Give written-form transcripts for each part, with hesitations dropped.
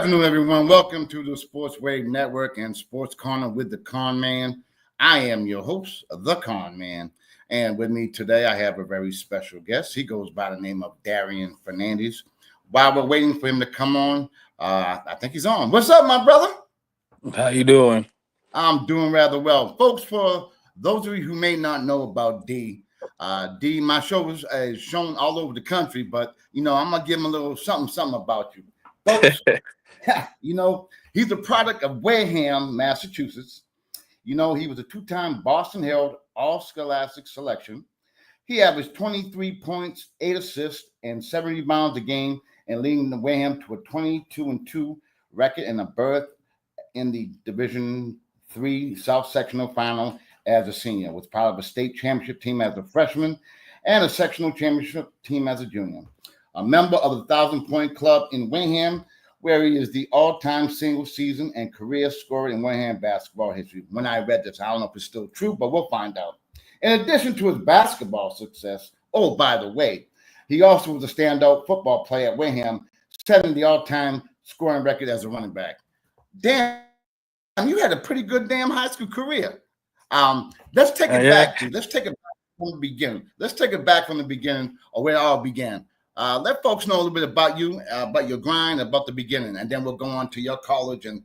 afternoon, everyone. Welcome to the Sports Wave Network and Sports Corner with the Conn Man. I am your host, the Conn Man. And with me today, I have a very special guest. He goes by the name of Darian Fernandez. While we're waiting for him to come on, I think he's on. What's up, my brother? How you doing? I'm doing rather well. Folks, for those of you who may not know about D, my show is shown all over the country, but, I'm going to give him a little something about you. Folks, he's a product of Wareham, Massachusetts. He was a two-time Boston Herald All-Scholastic selection. He averaged 23 points, 8 assists, and 7 rebounds a game, and leading the Wareham to a 22-2 record and a berth in the Division III South Sectional Final as a senior. Was part of a state championship team as a freshman and a sectional championship team as a junior. A member of the 1,000-point club in Wareham, where he is the all-time single season and career scorer in Wareham basketball history. When I read this, I don't know if it's still true, but we'll find out. In addition to his basketball success, oh, by the way, he also was a standout football player at Wareham, setting the all-time scoring record as a running back. Damn, you had a pretty good damn high school career. Let's take it back from the beginning. Let's take it back from the beginning, or where it all began. Let folks know a little bit about you, about your grind, about the beginning, and then we'll go on to your college and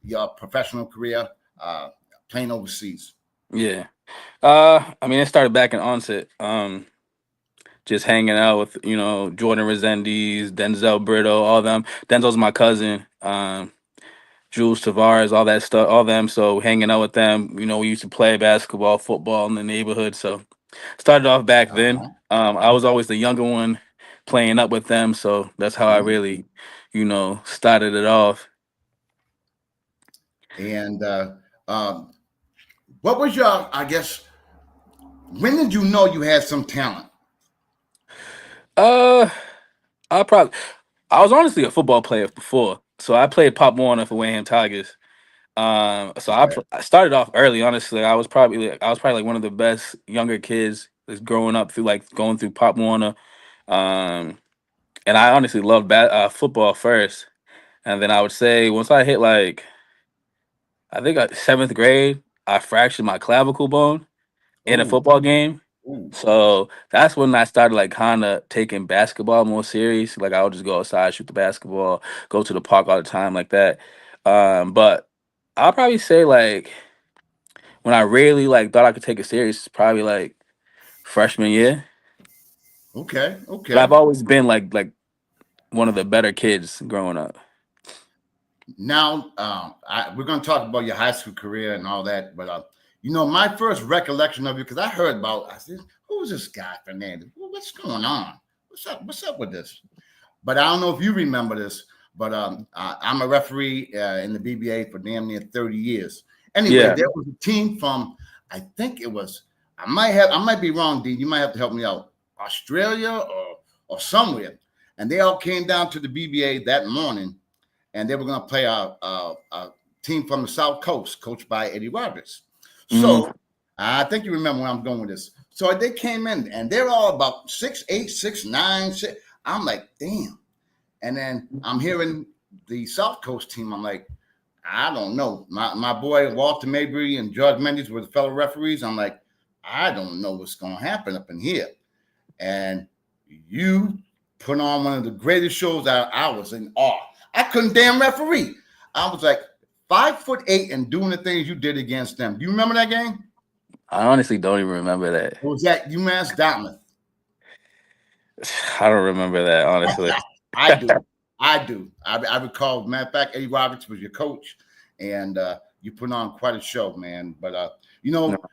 your professional career playing overseas. Yeah. It started back in onset. Just hanging out with, Jordan Rezendes, Denzel Brito, all them. Denzel's my cousin. Jules Tavares, all that stuff, all them. So hanging out with them, we used to play basketball, football in the neighborhood. So started off back then. I was always the younger one playing up with them. So that's how I really, started it off. And what was your, when did you know you had some talent? I was honestly a football player before. So I played Pop Warner for Wareham Tigers. I started off early. Honestly, I was probably like one of the best younger kids that's growing up through going through Pop Warner. And I honestly loved football first, and then I would say once I hit I think 7th grade, I fractured my clavicle bone in a football game. Ooh. So that's when I started kind of taking basketball more serious. I would just go outside, shoot the basketball, go to the park all the time like that. But I'll probably say when I really thought I could take it serious, probably freshman year. Okay. But I've always been like one of the better kids growing up. Now, we're going to talk about your high school career and all that, but my first recollection of you, because I said, who's this guy, Fernandez? What's going on? What's up with this? But I don't know if you remember this, but I'm a referee in the BBA for damn near 30 years. Anyway, There was a team from, I think it was, I might be wrong, D. You might have to help me out. Australia or somewhere. And they all came down to the BBA that morning, and they were going to play a team from the South Coast, coached by Eddie Roberts. So I think you remember where I'm going with this. So they came in, and they're all about 6'8", 6'9". 6. I'm like, damn. And then I'm hearing the South Coast team. I'm like, I don't know. My boy Walter Mabry and George Mendes were the fellow referees. I'm like, I don't know what's going to happen up in here. And you put on one of the greatest shows. I was in awe. I couldn't damn referee. I was like 5'8" and doing the things you did against them. Do you remember that game? I honestly don't even remember that. Or was that UMass Dartmouth? I don't remember that, honestly. I do. I recall, matter of fact, Eddie Roberts was your coach, and you put on quite a show, man. But, I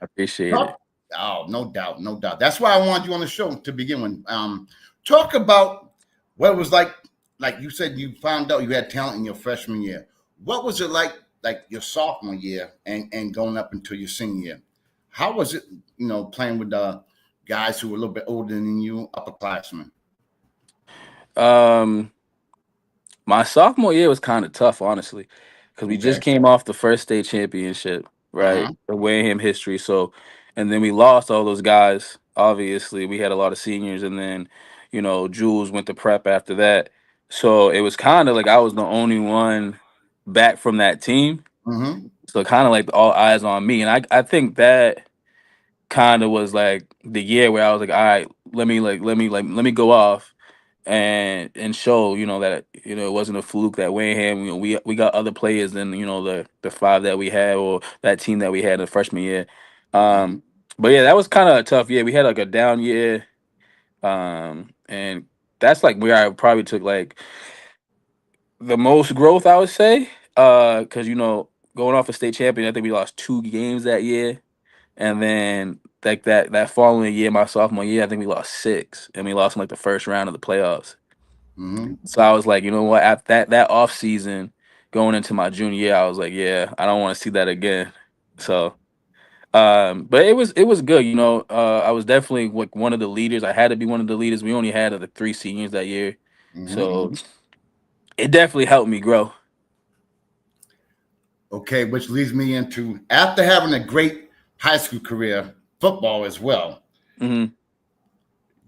appreciate it. Oh, no doubt. That's why I wanted you on the show to begin with. Talk about what it was like you said you found out you had talent in your freshman year. What was it like your sophomore year and going up into your senior year? How was it, playing with guys who were a little bit older than you, upperclassmen? My sophomore year was kind of tough, honestly, because we just came off the first state championship, right? The Wareham history. So, and then we lost all those guys. Obviously, we had a lot of seniors, and then, Jules went to prep after that. So it was kind of like I was the only one back from that team. Mm-hmm. So kind of like all eyes on me, and I think that kind of was like the year where I was like, all right, let me go off and show that it wasn't a fluke that Wareham, we got other players than the five that we had or that team that we had in the freshman year. Mm-hmm. But yeah, that was kind of a tough year. We had like a down year, and that's like where I probably took like the most growth, I would say, because going off a state champion, I think we lost 2 games that year. And then like that following year, my sophomore year, I think we lost 6, and we lost in like the first round of the playoffs. Mm-hmm. So I was like, you know what? At that off season, going into my junior year, I was like, yeah, I don't want to see that again. So, but it was good. I was definitely like one of the leaders. I had to be one of the leaders. We only had the 3 seniors that year, Mm-hmm. so it definitely helped me grow. Okay, which leads me into after having a great high school career, football as well. Hmm.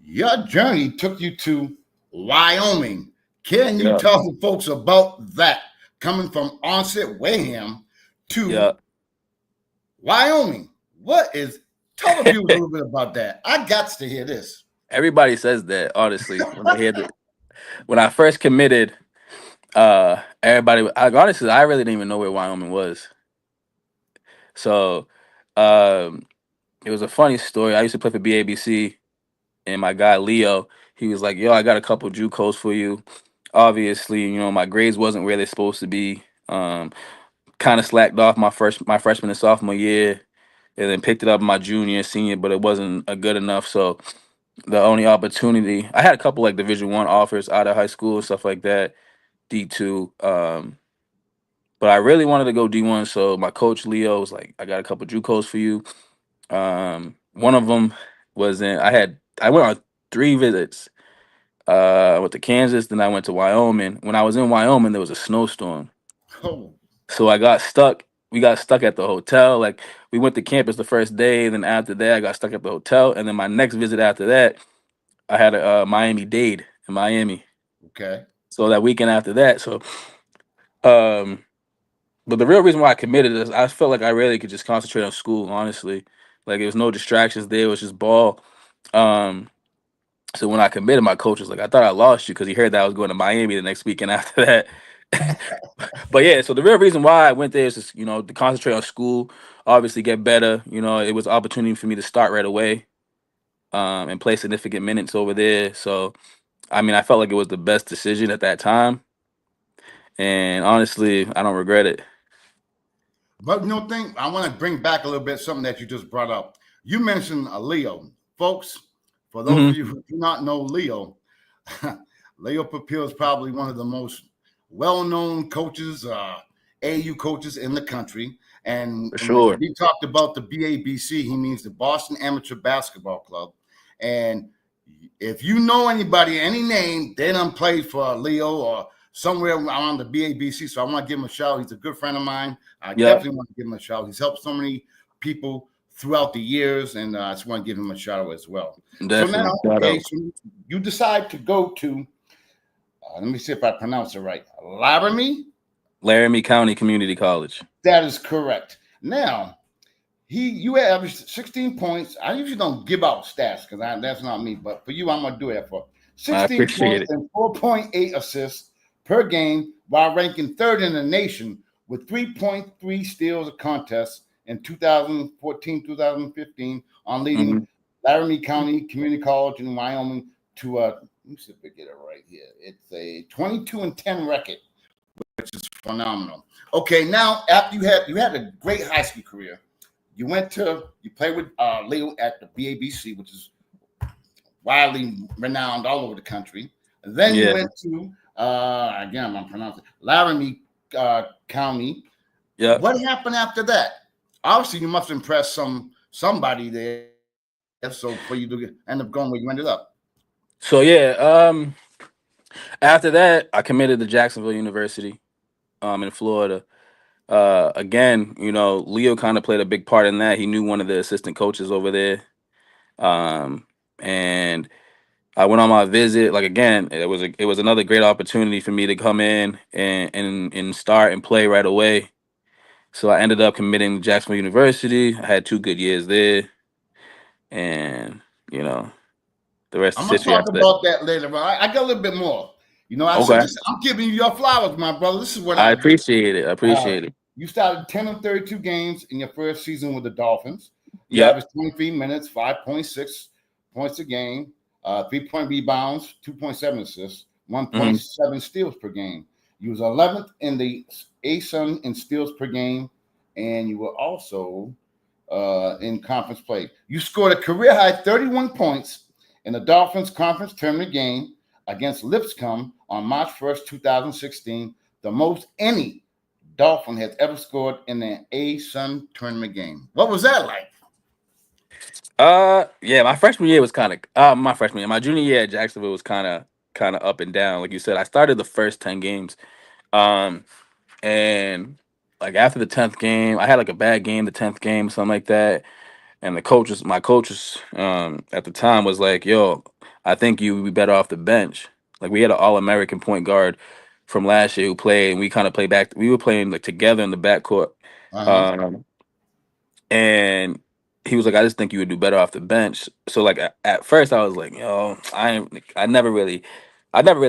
Your journey took you to Wyoming. Can you Yeah, tell the folks about that? Coming from Onset Wayham to yeah. Wyoming. What is, tell the viewers a little bit about that. I got to hear this. Everybody says that honestly when they hear that. When I first committed, everybody. Honestly, I really didn't even know where Wyoming was. So, um, it was a funny story. I used to play for BABC, and my guy Leo, he was like, "Yo, I got a couple JUCOs for you." Obviously, my grades wasn't where they're supposed to be. Kind of slacked off my freshman and sophomore year, and then picked it up my junior and senior, but it wasn't a good enough. So the only opportunity I had a couple like Division 1 offers out of high school and stuff like that, D2. But I really wanted to go D1, so my coach Leo was like, "I got a couple JUCOs for you." One of them was I went on 3 visits. I went to Kansas, then I went to Wyoming. When I was in Wyoming, there was a snowstorm, Oh, so I got stuck. We got stuck at the hotel. Like we went to campus the first day, then after that, I got stuck at the hotel, and then my next visit after that, I had a Miami Dade in Miami. okay. So that weekend after that, um, but the real reason why I committed is I felt like I really could just concentrate on school, honestly. Like there was no distractions there, it was just ball. Um, so when I committed, my coach was like, I thought I lost you because he heard that I was going to Miami the next weekend after that. But yeah, so the real reason why I went there is just, to concentrate on school, obviously get better. It was an opportunity for me to start right away, and play significant minutes over there. So I mean I felt like it was the best decision at that time. And honestly, I don't regret it. But thing I want to bring back a little bit something that you just brought up. You mentioned Leo, folks. For those of Hmm. you who do not know Leo, Leo Papil is probably one of the most well-known coaches, AU coaches in the country. And For when sure. we talked about the BABC, he means the Boston Amateur Basketball Club. And if you know anybody, any name, they done played for Leo or somewhere around the BABC. So I want to give him a shout. He's a good friend of mine. I Yeah, definitely want to give him a shout. He's helped so many people throughout the years, and I just want to give him a shout out as well. So now, definitely. Shout okay, out. so you decide to go to, let me see if I pronounce it right, Laramie. Laramie County Community College. That is correct. Now, you averaged 16 points. I usually don't give out stats because that's not me, but for you, I'm gonna do that for I 16 appreciate points it. and 4.8 assists per game, while ranking third in the nation with 3.3 steals a contest in 2014, 2015, on leading Hmm. Laramie County Community College in Wyoming to a, let me see if I get it right here. It's a 22-10 record, which is phenomenal. Okay, now after you had a great high school career, you played with Leo at the BABC, which is widely renowned all over the country. And then you Yeah. went to again I'm pronouncing Laramie County. Yeah. What happened after that? Obviously, you must impress somebody there, so for you to end up going where you ended up. So yeah, after that, I committed to Jacksonville University, in Florida. Again, Leo kind of played a big part in that. He knew one of the assistant coaches over there, and I went on my visit. Like again, it was another great opportunity for me to come in and start and play right away. So I ended up committing to Jacksonville University. I had 2 good years there, and you know the rest I'm is gonna history talk after that. about that later. But I got a little bit more. I said Okay, this. I'm giving you your flowers, my brother. This is what I I do. appreciate it. I Uh, appreciate it. you started 10 of 32 games in your first season with the Dolphins. You Yep. averaged 23 minutes, 5.6 points a game, 3-point rebounds, 2.7 assists, Hmm. 1.7 steals per game. You was 11th in the ASUN in steals per game, and you were also in conference play. You scored a career high 31 points in the Dolphins conference tournament game against Lipscomb on March 1st, 2016, the most any Dolphin has ever scored in an ASUN tournament game. What was that like? Yeah, my freshman year was kind of my freshman year. My junior year at Jacksonville was kind of up and down. Like you said, I started the first 10 games, um, and like after the 10th game, I had like a bad game, the 10th game, something like that. And my coaches, at the time was like, "Yo, I think you would be better off the bench." Like we had an All American point guard from last year who played, and we kind of played back. We were playing like together in the backcourt. Uh-huh. Um, and he was like, "I just think you would do better off the bench." So like at first I was like, "Yo, I never really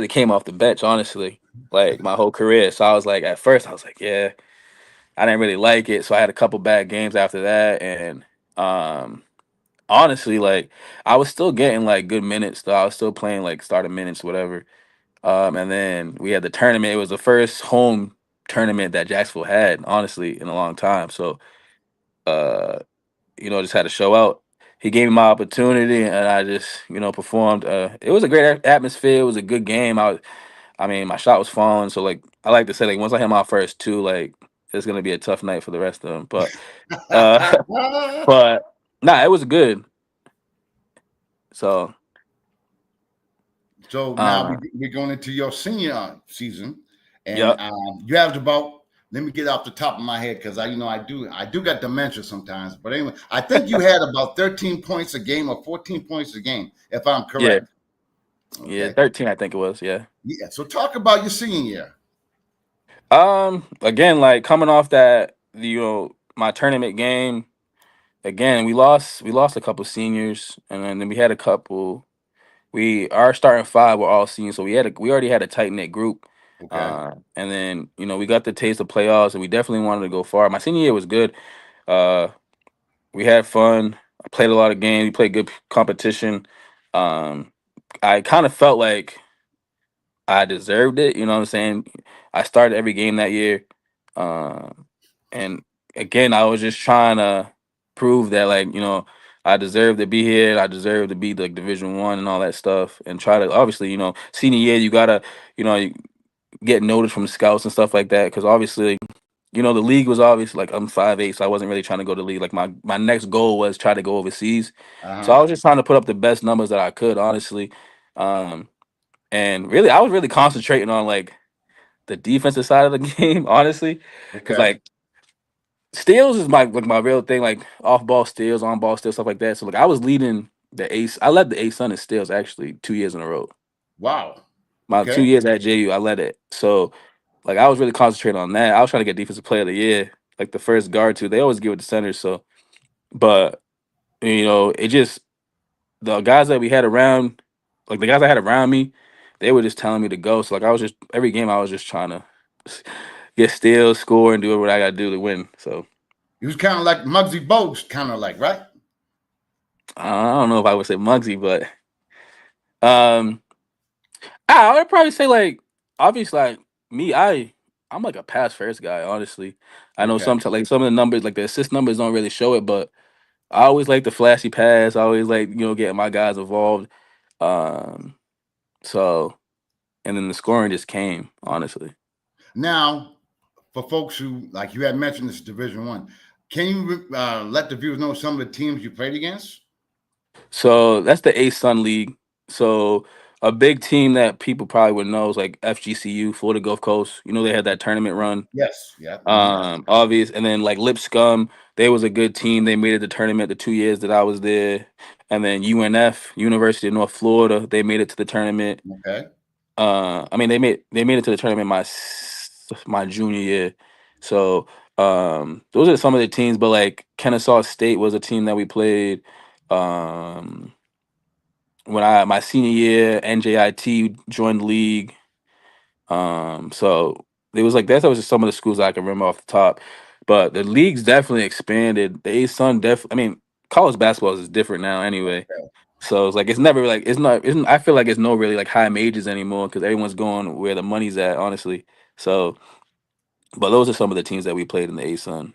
came off the bench, honestly, like my whole career." So I was like, at first I was like, "Yeah, I didn't really like it." So I had a couple bad games after that, and um, honestly, like I was still getting like good minutes, though. I was still playing like starting minutes, whatever. And then we had the tournament. It was the first home tournament that Jacksonville had, honestly, in a long time. So. Uh, just had to show out. He gave me my opportunity, and I just, performed. It was a great atmosphere. It was a good game. I mean, my shot was falling, so like, I like to say, like, once I hit my first two, like, it's gonna be a tough night for the rest of them. But, uh, but nah, it was good. So, So now uh, we're going into your senior season, and yep. you averaged about. Let me get off the top of my head because I do got dementia sometimes. But anyway, I think you had about 13 points a game or 14 points a game, if I'm Yeah, correct. yeah, Okay. 13, I think it was. Yeah. Yeah. So talk about your senior year. Again, like coming off my tournament game. Again, we lost a couple seniors, and then we had a couple. Our starting five were all seniors, so we already had a tight knit group. Okay. And then we got the taste of playoffs, and we definitely wanted to go far. My senior year was good. Uh, we had fun. I played a lot of games. We played good competition. Um, I kind of felt like I deserved it. You know what I'm saying? I started every game that year, um, and again, I was just trying to prove that, like, I deserve to be here. I deserve to be like Division 1 and all that stuff, and try to obviously, senior year, you gotta, you get noticed from scouts and stuff like that, because obviously, the league was obviously like I'm 5'8", so I wasn't really trying to go to the league. Like my next goal was try to go overseas, so I Uh-huh. was just trying to put up the best numbers that I could, honestly. Um, and really, I was really concentrating on like the defensive side of the game, honestly, because Okay. like steals is my real thing, like off ball steals, on ball steals, stuff like that. So like I was leading the ace. I led the ace Sun in steals actually 2 years in a row. Wow. My Okay. 2 years at JU, I led it. So like I was really concentrating on that. I was trying to get defensive player of the year, like the first guard too. They always give it to centers. So, but it just the guys that we had around, like the guys I had around me, they were just telling me to go. So like I was just every game I was just trying to get steals, score, and do what I got to do to win. So He was kind of like Muggsy Bogues, kind of like, right? I don't know if I would say Muggsy, but um, I would probably say like obviously like me, I'm like a pass first guy. Honestly, I know Okay. sometimes like some of the numbers, like the assist numbers, don't really show it, but I always like the flashy pass. I always like getting my guys involved. Um, so and then the scoring just came honestly. Now, for folks who, like you had mentioned, this is Division 1, can you let the viewers know some of the teams you played against? So that's the A Sun League. So a big team that people probably would know is like FGCU, Florida Gulf Coast. You know, they had that tournament run. Yes. Yeah. Obvious, and then like Lipscomb, they was a good team. They made it the tournament the 2 years that I was there. And then UNF, University of North Florida, they made it to the tournament. Okay. I mean, they made it to the tournament my junior year. So those are some of the teams. But like Kennesaw State was a team that we played. Um, when I my senior year, NJIT joined the league. So it was like that was just some of the schools I can remember off the top. But the league's definitely expanded. The A-Sun definitely. I mean, college basketball is different now anyway. Okay. So it's like it's never like it's not. It's, I feel like it's no really like high majors anymore because everyone's going where the money's at, honestly. So, but those are some of the teams that we played in the A-Sun.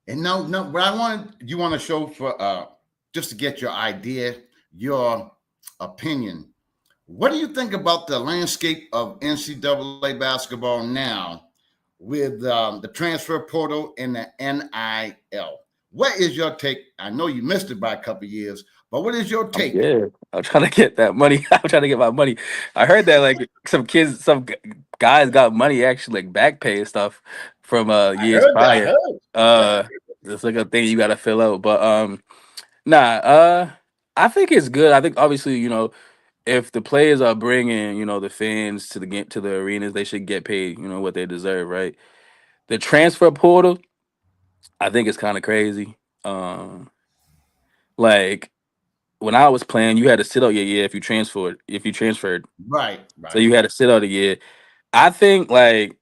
And no, what I want to show for just to get your idea, your opinion. What do you think about the landscape of NCAA basketball now with the transfer portal and the NIL? What is your take? I know you missed it by a couple of years, but what is your take? Yeah, I'm trying to get that money. I'm trying to get my money. I heard that like guys got money actually like back pay and stuff from I years heard that. I prior. heard. Yeah. It's like a thing you got to fill out. But nah, I think it's good. I think obviously if the players are bringing the fans to the arenas, they should get paid what they deserve, right? The transfer portal, I think it's kind of crazy. Like when I was playing, you had to sit out your year if you transferred. If you transferred, Right. so Right. you had to sit out a year. I think like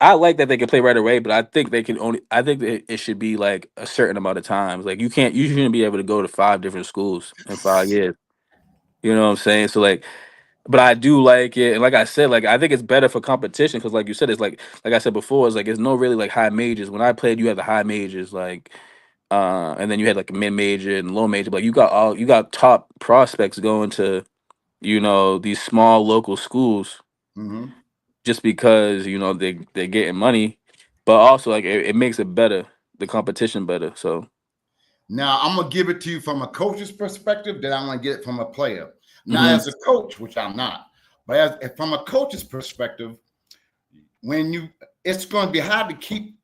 I like that they can play right away, but I think they can only. I think that it should be like a certain amount of times. Like you shouldn't be able to go to 5 different schools in 5 years. You know what I'm saying? So like, but I do like it, and like I said, like I think it's better for competition because, like you said, it's like I said before, it's like it's no really like high majors. When I played, you had the high majors, like and then you had like a mid major and low major. Like you got top prospects going to these small local schools Mm-hmm. just because they're getting money, but also like it makes it better, the competition better. So Now I'm gonna give it to you from a coach's perspective. Then I'm gonna get it from a player. Now, hmm as a coach, which I'm not, but from a coach's perspective, it's going to be hard to keep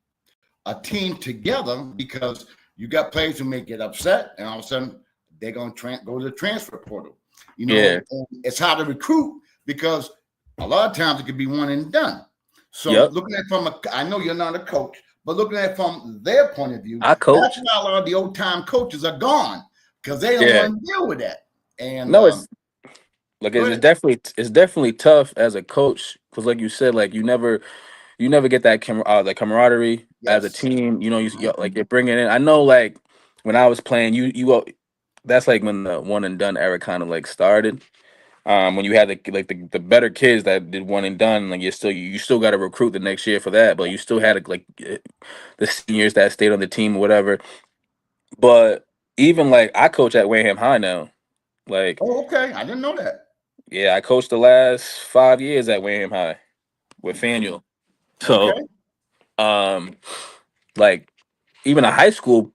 a team together because you got players who may get upset, and all of a sudden they're going to go to the transfer portal. yeah, And it's hard to recruit because a lot of times it could be one and done. So yep. looking at I know you're not a coach, but looking at it from their point of view, I that's coach. why a lot of the old time coaches are gone because they don't Yeah, want to deal with that. And no, it's like go it's ahead. definitely tough as a coach because like you said, like you never get that the camaraderie as a Yes. team. Mhm. Like you're bringing in. I know like when I was playing, that's like when the one and done era kind of like started. When you had the better kids that did one and done, like you still got to recruit the next year for that, but you still had like the seniors that stayed on the team or whatever. But even like I coach at Wareham High now. Like Oh, okay. I didn't know that. yeah, I coached the last 5 years at Wareham High with Fanuel. Okay. So um, like even a high school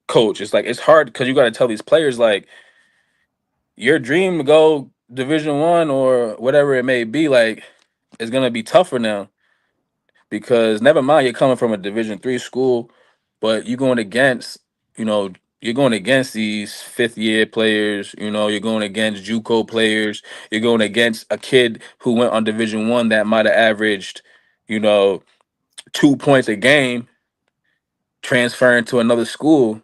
coach, it's like it's hard because you got to tell these players like your dream to go Division 1 or whatever it may be, like it's gonna be tougher now because never mind you're coming from a Division 3 school, but you know you're going against these 5th year players. You're going against JUCO players. You're going against a kid who went on Division 1 that might have averaged you know 2 points a game transferring to another school.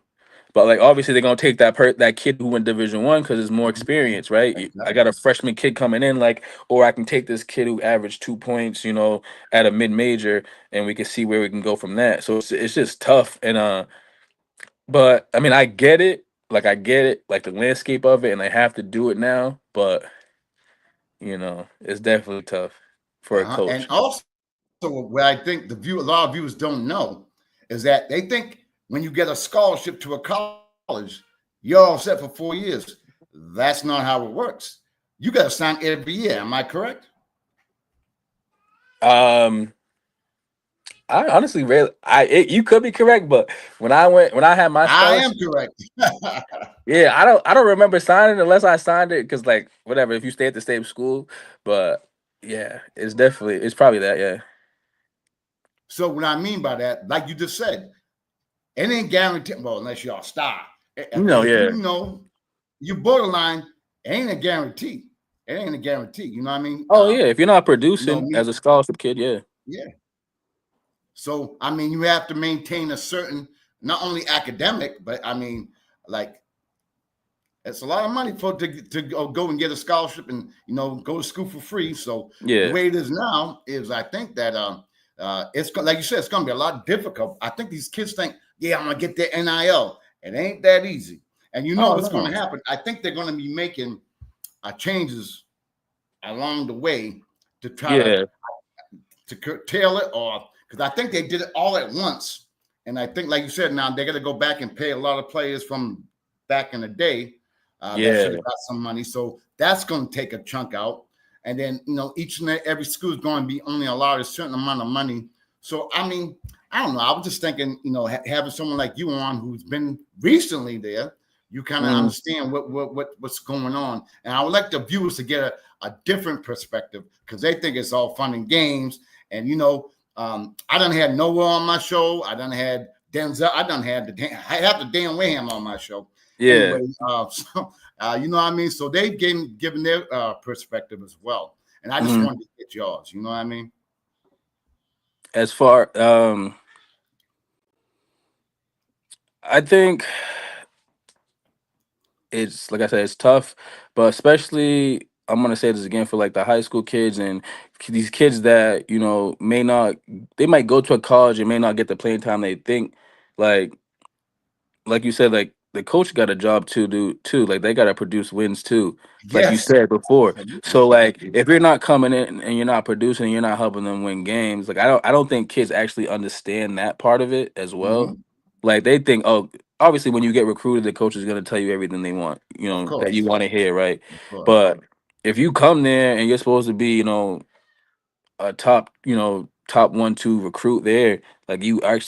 But like obviously they're gonna take that kid who went Division 1 because it's more experience, right? I got Exactly. a freshman kid coming in, like, or I can take this kid who averaged 2 points, at a mid major, and we can see where we can go from that. So it's just tough, and but I mean I get it, like the landscape of it, and I have to do it now, but it's definitely tough for a And coach. also, what I think a lot of viewers don't know is that they think when you get a scholarship to a college, you're all set for 4 years. That's not how it works. You got to sign every year. Am I correct? Um, I honestly really, you could be correct, but when I had my I am scholarship, correct. yeah, I don't remember signing unless I signed it because like whatever, if you stay at the same school, but yeah, it's probably that, yeah. So what I mean by that, like you just said, it ain't guaranteed. Well, unless you're a star. If you Yeah. know you borderline, it ain't a guarantee. It ain't a guarantee. You know what I mean? Oh yeah, if you're not Me. producing as a scholarship kid, yeah. Yeah. So I mean, you have to maintain a certain, not only academic, but I mean, like it's a lot of money for to go and get a scholarship and go to school for free. So the Yeah. way it is now is, I think that it's like you said, it's going to be a lot difficult. I think these kids think, yeah, I'm gonna get their NIL. It ain't that easy, and you know Oh what's going no. to happen. I think they're going to be making changes along the way to try Yeah. to curtail it, or because I think they did it all at once. And I think, like you said, now they're going to go back and pay a lot of players from back in the day that should Yeah. have got some money. So that's going to take a chunk out. And then, each and every school is going to be only allowed a certain amount of money. So, I mean, I don't know. I was just thinking, having someone like you on who's been recently there, you kind of Mm, understand what's going on. And I would like the viewers to get a different perspective, because they think it's all fun and games. And I done had Noah on my show. I done had Denzel. I have the Dan Wayham on my show. yeah. Anyway, so you know what I mean. So they've given their perspective as well, and I just Mm. wanted to get yours. You know what I mean? As far I think it's like I said, it's tough, but especially I'm gonna say this again for like the high school kids and these kids that may not, they might go to a college and may not get the playing time they think. Like like you said, like the coach got a job to do too. Like they gotta produce wins too, like you Yes, said before. absolutely. So like if you're not coming in and you're not producing, you're not helping them win games. Like I don't think kids actually understand that part of it as well. Hmm. Like they think, oh, obviously when you get recruited, the coach is gonna tell you everything they want, Of that you course, want to hear, right? of course. But if you come there and you're supposed to be, a top, top 1, 2 recruit there. Like you got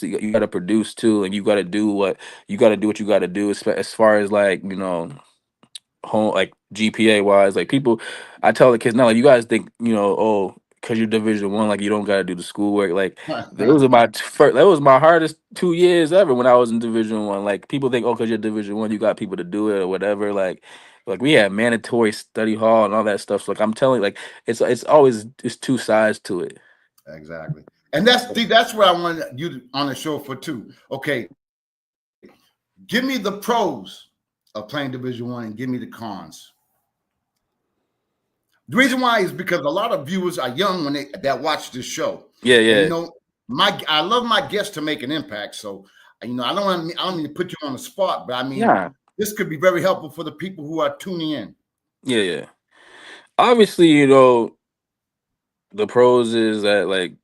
to produce too, and you got to do what you got to do as far as like home like GPA wise. Like people, I tell the kids now, like you guys think oh because you're Division 1, like you don't got to do the schoolwork. Like that was my hardest 2 years ever when I was in Division 1. Like people think, oh, because you're Division 1, you got people to do it or whatever. Like we had mandatory study hall and all that stuff. So like I'm telling you, like it's two sides to it. Exactly. And that's what I wanted you on the show for too. Okay, give me the pros of playing Division 1 and give me the cons. The reason why is because a lot of viewers are young when that watch this show, Yeah, and yeah, I love my guests to make an impact. So I don't mean to put you on the spot, but I mean yeah, this could be very helpful for the people who are tuning in. yeah, yeah. Obviously, the pros is that like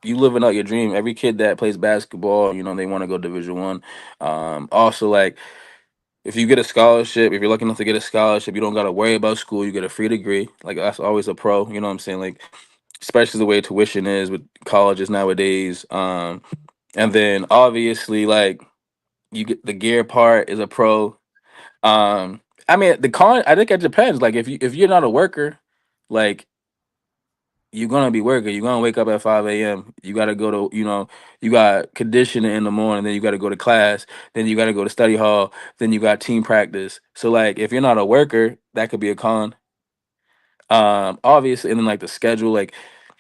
you living out your dream. Every kid that plays basketball, they want to go Division 1. Also, like if you get a scholarship, if you're lucky enough to get a scholarship, you don't got to worry about school. You get a free degree. Like that's always a pro. You know what I'm saying? Like especially the way tuition is with colleges nowadays. And then obviously like you get the gear part is a pro. I mean the con. I think it depends. Like if you're not a worker, like you're gonna be working. You're gonna wake up at 5 a.m. You gotta go to, you got conditioning in the morning, then you gotta go to class, then you gotta go to study hall, then you got team practice. So like if you're not a worker, that could be a con. Obviously, and then like the schedule, like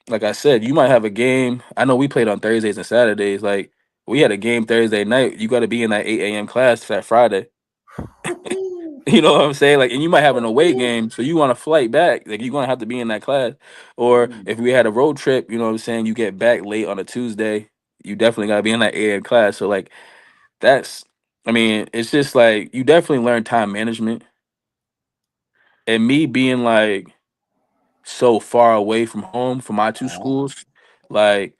I said, you might have a game. I know we played on Thursdays and Saturdays. Like we had a game Thursday night. You gotta be in that 8 a.m. class that Friday. You know what I'm saying? Like, and you might have an away game, so you want to flight back. Like, you're gonna have to be in that class. Or if we had a road trip, you know what I'm saying, you get back late on a Tuesday, you definitely gotta be in that AM class. So like, that's, I mean, it's just like you definitely learn time management. And me being like so far away from home from my two Uh-huh. schools, like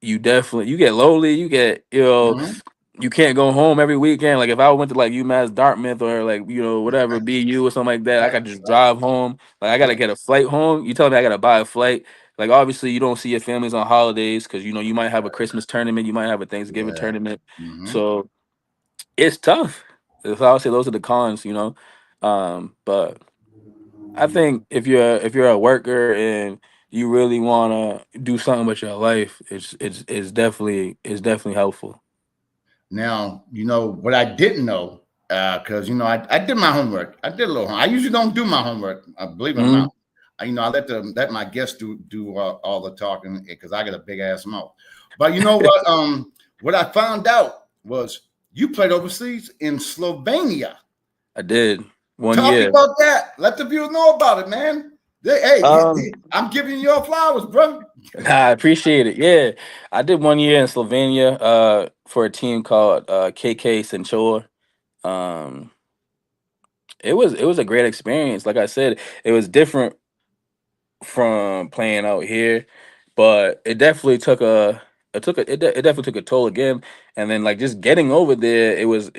you get lonely. Mhm. You can't go home every weekend. Like if I went to like UMass Dartmouth or like whatever BU or something like that, I Right, could just right. drive home. Like I gotta Yeah. get a flight home. You tell me I gotta buy a flight. Like obviously you don't see your families on holidays because you know you might have a Christmas tournament, you might have a Thanksgiving Yeah. tournament. Hmm. So it's tough. If I would say those are the cons, you know. But I think if you're a worker and you really wanna do something with your life, it's definitely helpful. Now, what I didn't know, because I did my homework. I did a little. I usually don't do my homework. Believe it or Mhm. not. I let my guests do all the talking because I got a big ass mouth. But you know what? What I found out was you played overseas in Slovenia. I did 1 year. Talk about that. Let the viewers know about it, man. Um, I'm giving you your flowers, bro. I appreciate it. Yeah, I did 1 year in Slovenia for a team called KK Senchor. Um, it was a great experience. Like I said, it was different from playing out here, but it definitely took a toll again. And then like just getting over there, it was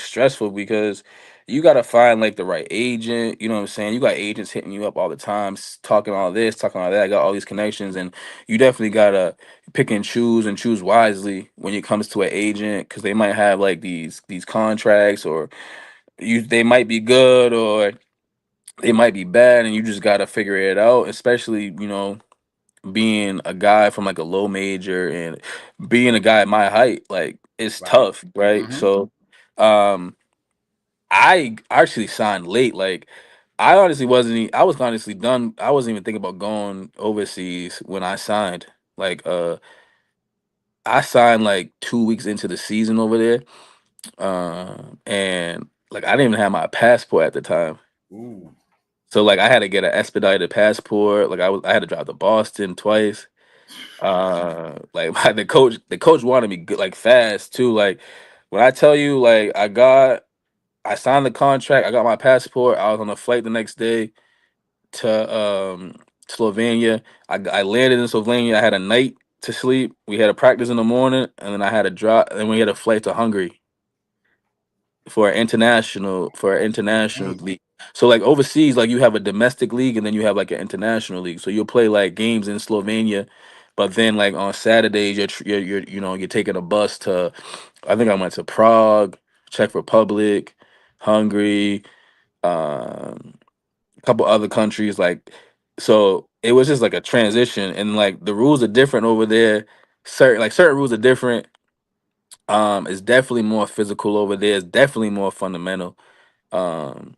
stressful because you gotta find like the right agent. You know what I'm saying? You got agents hitting you up all the time, talking all this, talking all that. I got all these connections, and you definitely gotta pick and choose wisely when it comes to an agent because they might have like these contracts or they might be good or they might be bad, and you just gotta figure it out. Especially being a guy from like a low major and being a guy at my height, like it's Right. tough, right? Hmm. So, um, I actually signed late. Like, I honestly wasn't. I was honestly done. I wasn't even thinking about going overseas when I signed. Like, I signed like 2 weeks into the season over there, and like I didn't even have my passport at the time. Ooh. So like I had to get an expedited passport. Like I had to drive to Boston twice. Like the coach wanted me good, like fast too. Like when I tell you, like I signed the contract, I got my passport. I was on a flight the next day to Slovenia. I landed in Slovenia. I had a night to sleep. We had a practice in the morning, and then I had a drop. And we had a flight to Hungary for an international Dang. league. So like overseas, like you have a domestic league and then you have like an international league. So you'll play like games in Slovenia, but then like on Saturdays you're taking a bus to. I think I went to Prague, Czech Republic, Hungary, a couple other countries. Like so, it was just like a transition, and like the rules are different over there. Certain rules are different. It's definitely more physical over there. It's definitely more fundamental. Um,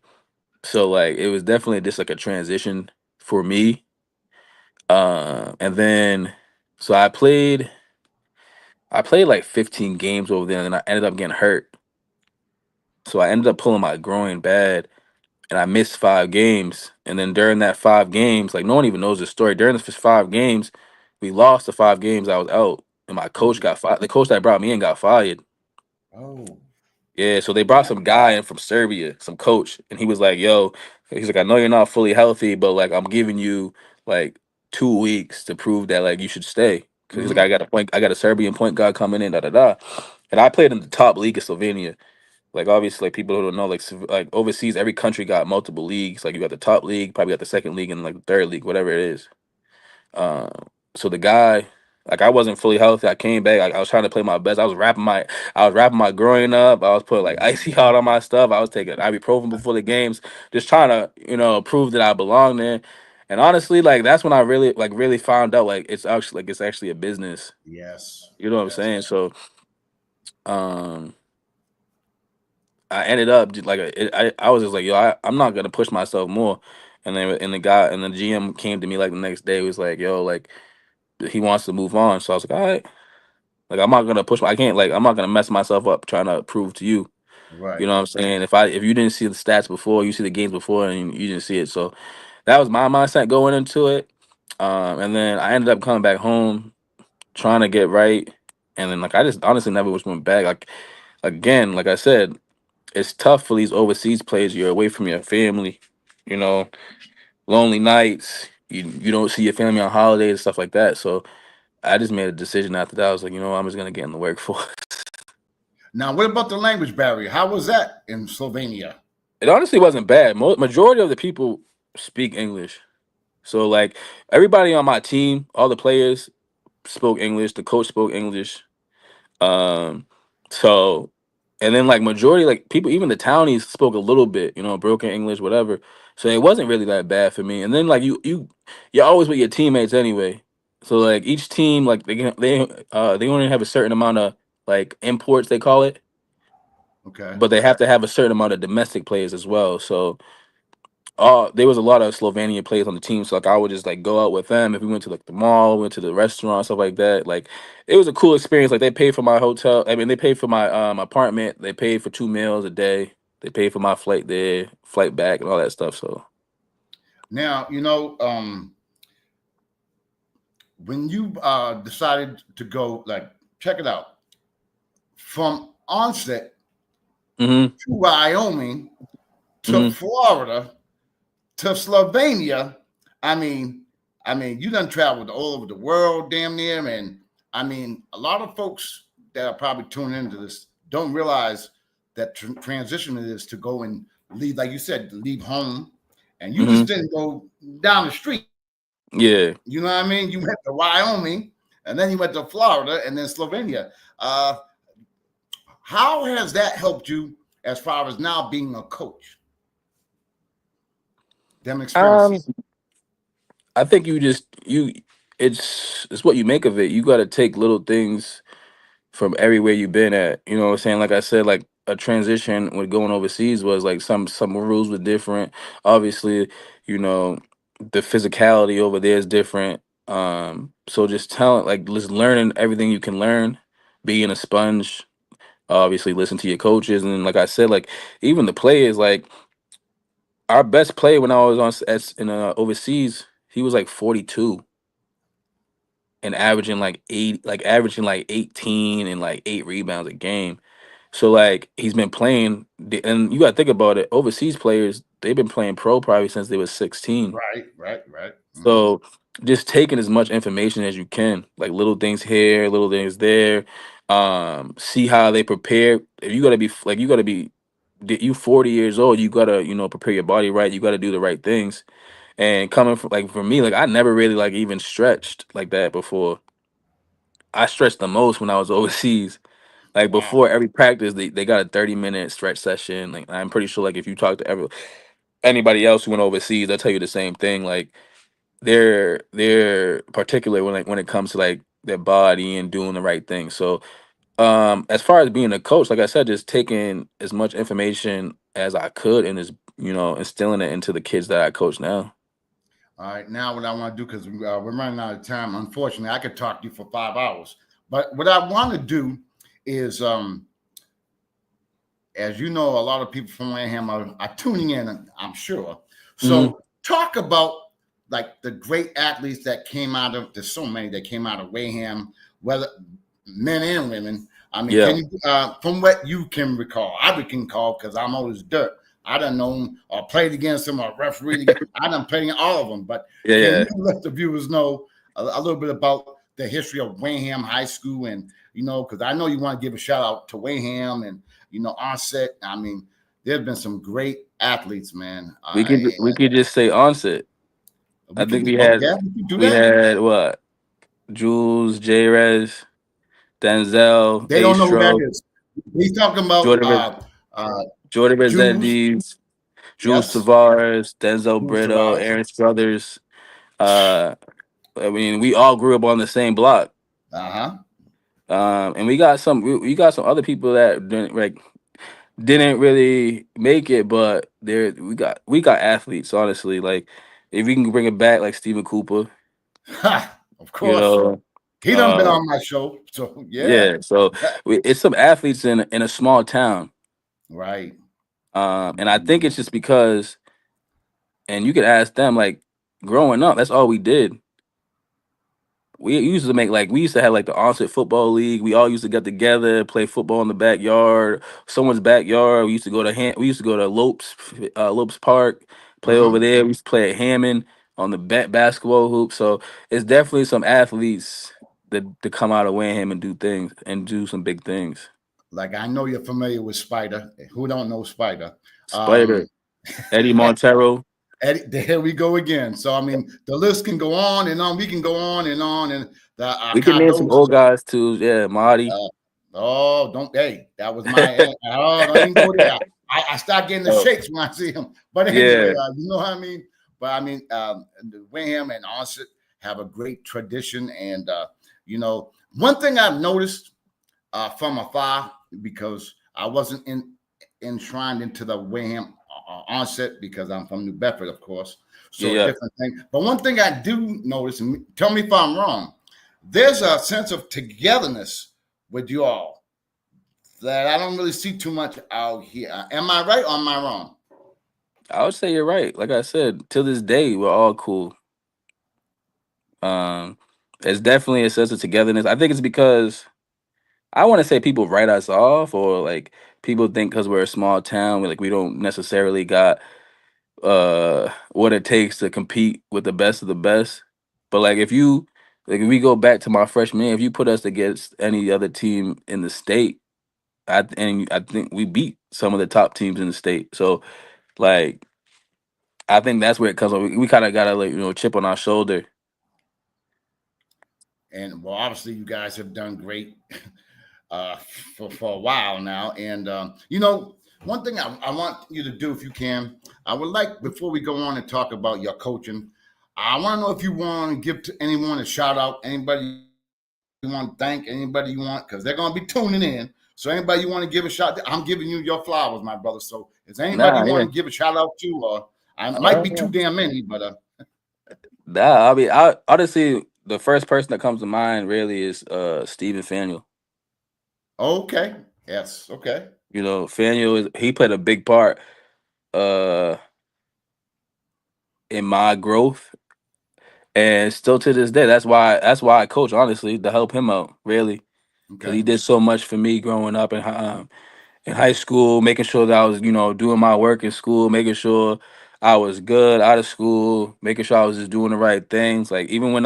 so like it was definitely just like a transition for me. And then so I played like 15 games over there, and I ended up getting hurt. So I ended up pulling my groin bad, and I missed 5 games. And then during that 5 games, like no one even knows the story. During the 5 games, we lost the 5 games. I was out, and my coach Ooh. got fired. The coach that brought me in got fired. Oh. Yeah, so they brought some guy in from Serbia, some coach, and he was like, "Yo," he's like, "I know you're not fully healthy, but like I'm giving you like 2 weeks to prove that like you should stay." Because he's like, Hmm. I got a Serbian point guard coming in, da da da." And I played in the top league of Slovenia. Like obviously, like people who don't know, like like overseas, every country got multiple leagues. Like you got the top league, probably got the second league, and like the third league, whatever it is. Uh, so the guy, like I wasn't fully healthy. I came back. Like I was trying to play my best. I was wrapping my groin up. I was putting like Hmm. icy hot on my stuff. I was taking ibuprofen before the games, just trying to prove that I belong there. And honestly, like that's when I really found out like it's actually a business. Yes. You know what I'm saying? Yes. So um I ended up I was just like, yo, I'm not gonna push myself more. And the GM came to me like the next day. He was like, yo, like he wants to move on. So I was like, all right. Like I'm not gonna I can't I'm not gonna mess myself up trying to prove to you. You Right. know what I'm saying? If you didn't see the stats before, you see the games before and you didn't see it. So that was my mindset going into it. And then I ended up coming back home trying to get right. And then like I just honestly never was went back. Like again, like I said, it's tough for these overseas players. You're away from your family, you know, lonely nights. You don't see your family on holidays and stuff like that. So I just made a decision after that. I was like, I'm just gonna get in the workforce. Now, what about the language barrier? How was that in Slovenia? It honestly wasn't bad. Majority of the people speak English, So like everybody on my team, all the players spoke English. The coach spoke English. Um, so and then like majority like people, even the townies spoke a little bit, broken English, whatever. So it wasn't really that bad for me. And then like you're always with your teammates anyway. So like each team like they only have a certain amount of like imports they call it, Okay. but they have to have a certain amount of domestic players as well. So there was a lot of Slovenian players on the team, so like I would just like go out with them if we went to like the mall, went to the restaurant, stuff like that. Like it was a cool experience. Like they paid for my hotel. I mean, they paid for my apartment. They paid for 2 meals a day. They paid for my flight there, flight back, and all that stuff. So Now, when you decided to go, like, check it out, from onset hmm to Wyoming to hmm Florida to Slovenia. I mean, you done traveled all over the world, damn near, and I mean, a lot of folks that are probably tuning into this don't realize that transition it is to go and leave, like you said, leave home, and you just hmm didn't go down the street. yeah. You know what I mean? You went to Wyoming, and then you went to Florida, and then Slovenia. How has that helped you as far as now being a coach? Them Um, experiences. I think it's what you make of it. You got to take little things from everywhere you've been at. You know what I'm saying? Like I said, like a transition when going overseas was like some rules were different. Obviously, you know, the physicality over there is different. So just talent, like just learning everything you can learn, being a sponge, obviously listen to your coaches. And then, like I said, like even the players, like our best player when I was in overseas, he was like 42 and averaging like 18 and like 8 rebounds a game. So like he's been playing, and you got to think about it. Overseas players, they've been playing pro probably since they was 16. Right. Mm-hmm. So just taking as much information as you can, like little things here, little things there. See how they prepare. If you gotta be like you 40 years old, you gotta prepare your body right. You gotta do the right things. And coming from like for me, like I never really like even stretched like that before. I stretched the most when I was overseas. Like Wow. before every practice, they got a 30-minute stretch session. Like I'm pretty sure, like if you talk to anybody else who went overseas, they'll tell you the same thing. Like they're particular when it comes to like their body and doing the right thing. So as far as being a coach, like I said, just taking as much information as I could and just instilling it into the kids that I coach now. All right. Now, what I want to do, because we're running out of time, unfortunately, I could talk to you for 5 hours. But what I want to do is, as you know, a lot of people from Wareham are tuning in, I'm sure. hmm So, talk about like the great athletes that came out of, there's so many that came out of Wareham, whether men and women. I mean, can Yeah, you, from what you can recall, I can call because I'm always dirt. I done known or played against them or refereed against. I done played all of them. But yeah, can yeah. you let the viewers know a little bit about the history of Wareham High School, and because I know you want to give a shout out to Wareham and onset. I mean, there have been some great athletes, man. We could just say onset. I We think can, we oh had yeah, we can do we that. had what Jules, J Rez, Denzel, They A don't know who that Stroke, is. He's talking about Jordan Rez- uh Jordan Jews. Rezendes, Jules Yes, Tavares, Denzel Jews Brito, Tavares. Aaron Struthers. Uh, I mean, we all grew up on the same block. Uh-huh. And we got some other people that didn't really make it, but we got athletes. Honestly, like if we can bring it back, like Stephen Cooper, Ha, of you course. know, He done been um, on my show. So yeah. yeah. So it's some athletes in a small town, Right. and I think Mhm. it's just because, and you could ask them, like growing up, that's all we did. We used to have like the onset football league. We all used to get together, play football in the backyard, someone's backyard. We used to go to Lopes Park, play over Uh-huh. there. We used to play at Hammond on the basketball hoop. So it's definitely some athletes that to come out of Wareham and do things and do some big things. Like I know you're familiar with Spider. Who don't know Spider? Um Spider, Eddie Montero. Eddie, there we go again. So I mean, the list can go on and on. We can go on and on. And the We can name some condolences. old guys too. Yeah, Marty. Uh, oh, don't hey, that was my oh, don't even go there. I start getting the Oh, shakes when I see him. But anyway, yeah, you know what I mean. But I mean, Wayham and Onset have a great tradition, and one thing I've noticed from afar because I wasn't enshrined into the Wayham Onset because I'm from New Bedford, of course. yeah, So a yeah. different thing. But one thing I do notice, and tell me if I'm wrong, there's a sense of togetherness with you all that I don't really see too much out here. Am I right or am I wrong? I would say you're right. Like I said, till this day, we're all cool. Um, it's definitely a sense of togetherness. I think it's because I want to say people write us off, or like people think because we're a small town, we don't necessarily got what it takes to compete with the best of the best. But if we go back to my freshman year, if you put us against any other team in the state, I think we beat some of the top teams in the state. So like I think that's where it comes from. We kind of got a chip on our shoulder. And well, obviously, you guys have done great uh, for a while now. And one thing I want you to do, if you can, I would like before we go on and talk about your coaching, I want to know if you want to give to anyone a shout out, anybody you want to thank, anybody you want, because they're going to be tuning in. So anybody you want to give a shout, I'm giving you your flowers, my brother. So is there anybody Nah, you yeah. want to give a shout out to? Or I might be Uh, too damn many, but Nah, I mean, I honestly, the first person that comes to mind really is Stephen Faniel. okay, yes, okay. Faniel he played a big part uh in my growth, and still to this day, that's why I coach, honestly, to help him out, really, because Okay. he did so much for me growing up in high school, making sure that I was doing my work in school, making sure I was good out of school, making sure I was just doing the right things. Like even when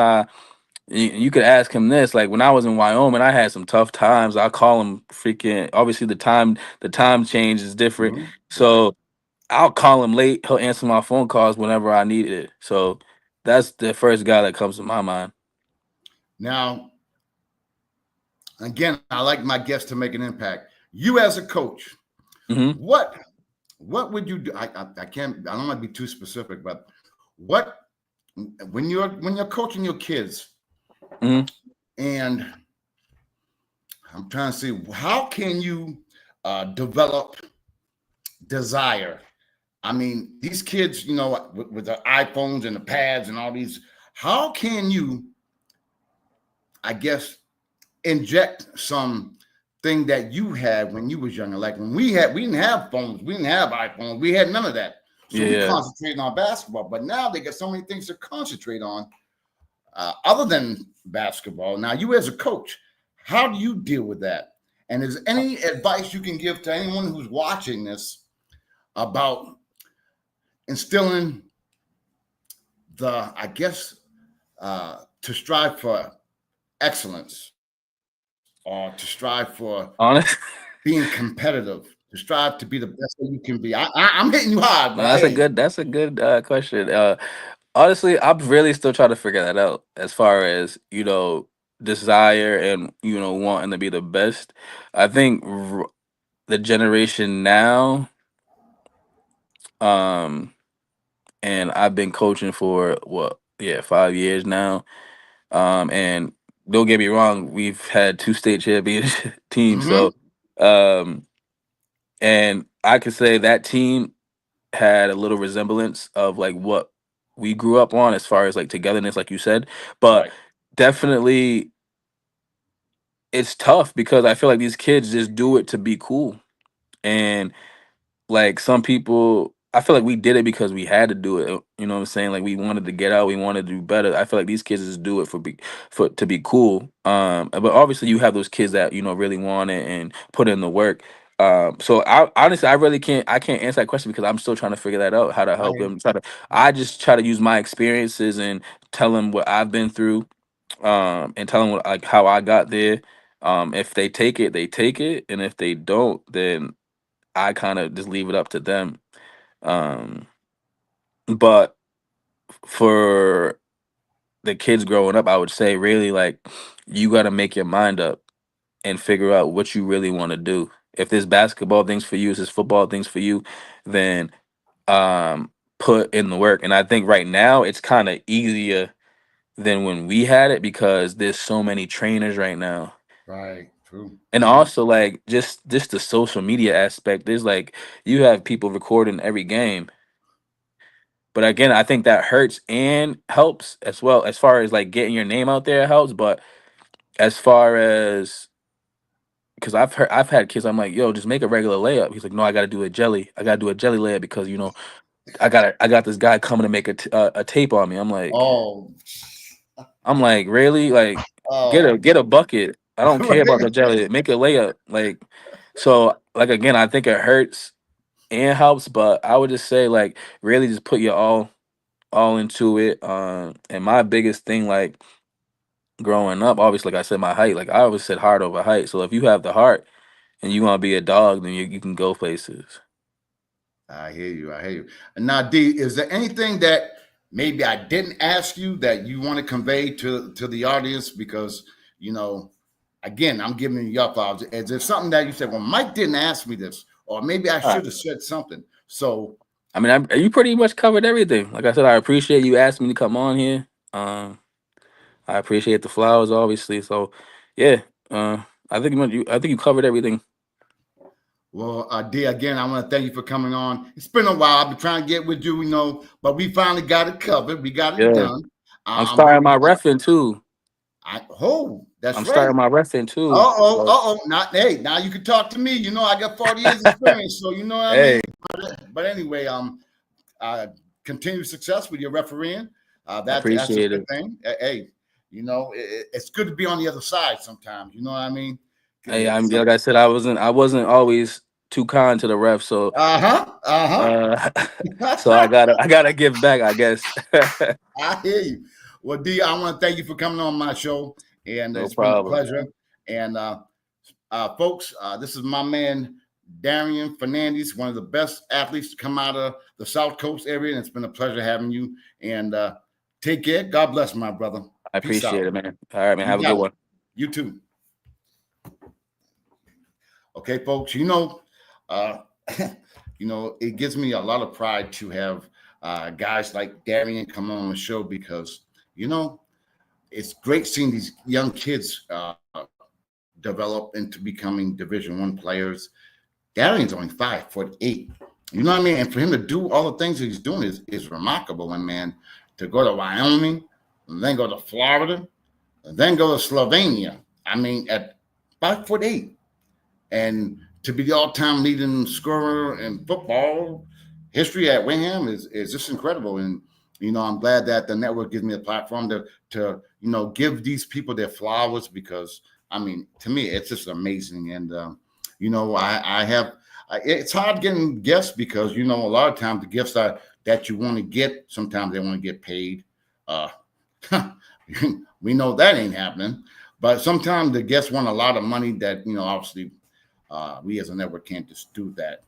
you could ask him this, like when I was in Wyoming, I had some tough times. I call him freaking. Obviously, the time change is different, Mhm. Right. so I'll call him late. He'll answer my phone calls whenever I need it. So that's the first guy that comes to my mind. Now, again, I like my guests to make an impact. You as a coach, Hmm. what what would you do? I can't. I don't want to be too specific, but what when you're coaching your kids, Hmm. and I'm trying to see how can you develop desire. I mean, these kids, with the iPhones and the pads and all these, how can you, I guess, inject some thing that you had when you was younger? Like when we didn't have phones, we didn't have iPhones, we had none of that. So we Yeah. concentrated on basketball. But now they got so many things to concentrate on other than basketball. Now, you as a coach, how do you deal with that? And is any advice you can give to anyone who's watching this about instilling I guess, to strive for excellence or to strive for Honest. being competitive, to strive to be the best that you can be? I'm hitting you hard, No, but that's a hey, good. That's a good question. Honestly, I'm really still trying to figure that out as far as desire and wanting to be the best. I think the generation now, um, and I've been coaching for what, yeah, 5 years now. And don't get me wrong, we've had two state championship teams, mm-hmm, so um, and I could say that team had a little resemblance of like what we grew up on as far as like togetherness, like you said. But right. definitely it's tough because I feel like these kids just do it to be cool. And like some people, I feel like we did it because we had to do it. You know what I'm saying? Like we wanted to get out, we wanted to do better. I feel like these kids just do it for to be cool. But obviously you have those kids that really want it and put in the work. So I honestly I can't answer that question because I'm still trying to figure that out, how to I help hear them. I just try to use my experiences and tell them what I've been through, and tell them like how I got there. If they take it, they take it, and if they don't, then I kind of just leave it up to them. Um, But for the kids growing up, I would say really like you got to make your mind up and figure out what you really want to do. If this basketball things for you, if this football things for you, then um put in the work. And I think right now it's kind of easier than when we had it because there's so many trainers right now. Right. True. And True. also like just the social media aspect. There's like you have people recording every game. But again, I think that hurts and helps as well. As far as like getting your name out there, it helps. But as far as because I've had kids, I'm like, yo, just make a regular layup. He's like, no, I got to do a jelly. I got to do a jelly layup because I got this guy coming to make a tape on me. Oh. I'm like, really? Like, Oh. get a bucket. I don't care about Right. the jelly. Make a layup. Like, so like again, I think it hurts and helps, but I would just say like really just put your all into it. And my biggest thing like growing up, obviously, like I said, my height. Like I always said, heart over height. So if you have the heart and you want to be a dog, then you can go places. I hear you. I hear you. And now, D, is there anything that maybe I didn't ask you that you want to convey to the audience? Because you know, again, I'm giving you your flowers. Is there something that you said? Well, Mike didn't ask me this, or maybe I All right. should have said something. So, I mean, you pretty much covered everything. Like I said, I appreciate you asking me to come on here. Um, I appreciate the flowers, obviously. So, yeah, I think I think you covered everything. well, D, again, I want to thank you for coming on. It's been a while. I've been trying to get with you, but we finally got it covered. We got it Yeah, done. I'm I'm starting working my hard. refing too. That's I'm right. starting my refing too. Uh So, oh. Not hey. Now you can talk to me. I got 40 years experience, so you know what I hey, mean. But anyway, continued success with your refereeing. I That's a appreciate good it. thing. Hey, it's good to be on the other side sometimes. You know what I mean? Hey, I'm like I said, I wasn't always too kind to the ref, so Uh uh, so huh. I gotta give back, I guess. I hear you. Well, D, I want to thank you for coming on my show, and No it's been a problem. pleasure. And folks, this is my man Darian Fernandez, one of the best athletes to come out of the South Coast area, and it's been a pleasure having you. And take care. God bless, my brother. I Peace appreciate out. it, man. All right, man. You Have a good got it. one. You too. Okay, folks. Uh, it gives me a lot of pride to have guys like Darian come on the show because you know it's great seeing these young kids develop into becoming Division I players. Darian's only 5'8". You know what I mean? And for him to do all the things that he's doing is remarkable. And man, to go to Wyoming, and then go to Florida, and then go to Slovenia. I mean, at 5'8", and to be the all-time leading scorer in football history at Wingham is just incredible. And I'm glad that the network gives me a platform to give these people their flowers because I mean, to me, it's just amazing. And I have. It's hard getting gifts because a lot of times the gifts that you want to get, sometimes they want to get paid. Uh, we know that ain't happening. But sometimes the guests want a lot of money that obviously we as a network can't just do that.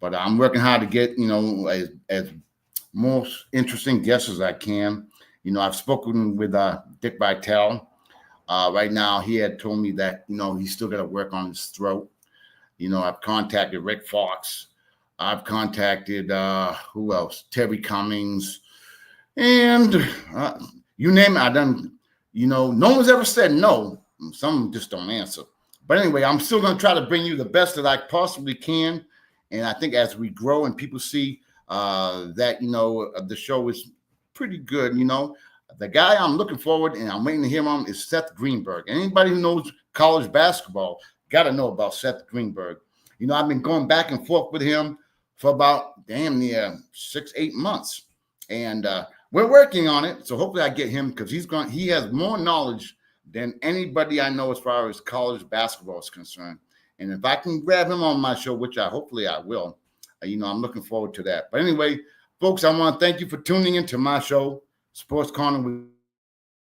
But I'm working hard to get as most interesting guests as I can. I've spoken with Dick Vitale. Right now, he had told me that he's still got to work on his throat. I've contacted Rick Fox. I've contacted who else? Terry Cummings, and you name it. I done. No one's ever said no. Some just don't answer. But anyway, I'm still going to try to bring you the best that I possibly can. And I think as we grow and people see that the show is pretty good, the guy I'm looking forward and I'm waiting to hear him is Seth Greenberg. Anybody who knows college basketball got to know about Seth Greenberg. I've been going back and forth with him for about damn near 6-8 months, and we're working on it. So hopefully I get him because he has more knowledge than anybody I know as far as college basketball is concerned. And if I can grab him on my show, which hopefully I will, I'm looking forward to that. But anyway, folks, I want to thank you for tuning into my show, Sports Corner with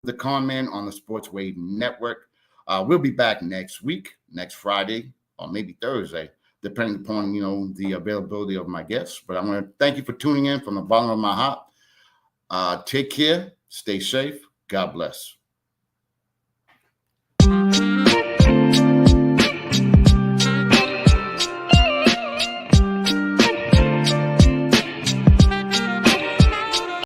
the Conn Man on the Sports Wave Network. We'll be back next week, next Friday, or maybe Thursday, depending upon, the availability of my guests. But I want to thank you for tuning in from the bottom of my heart. Take care. Stay safe. God bless.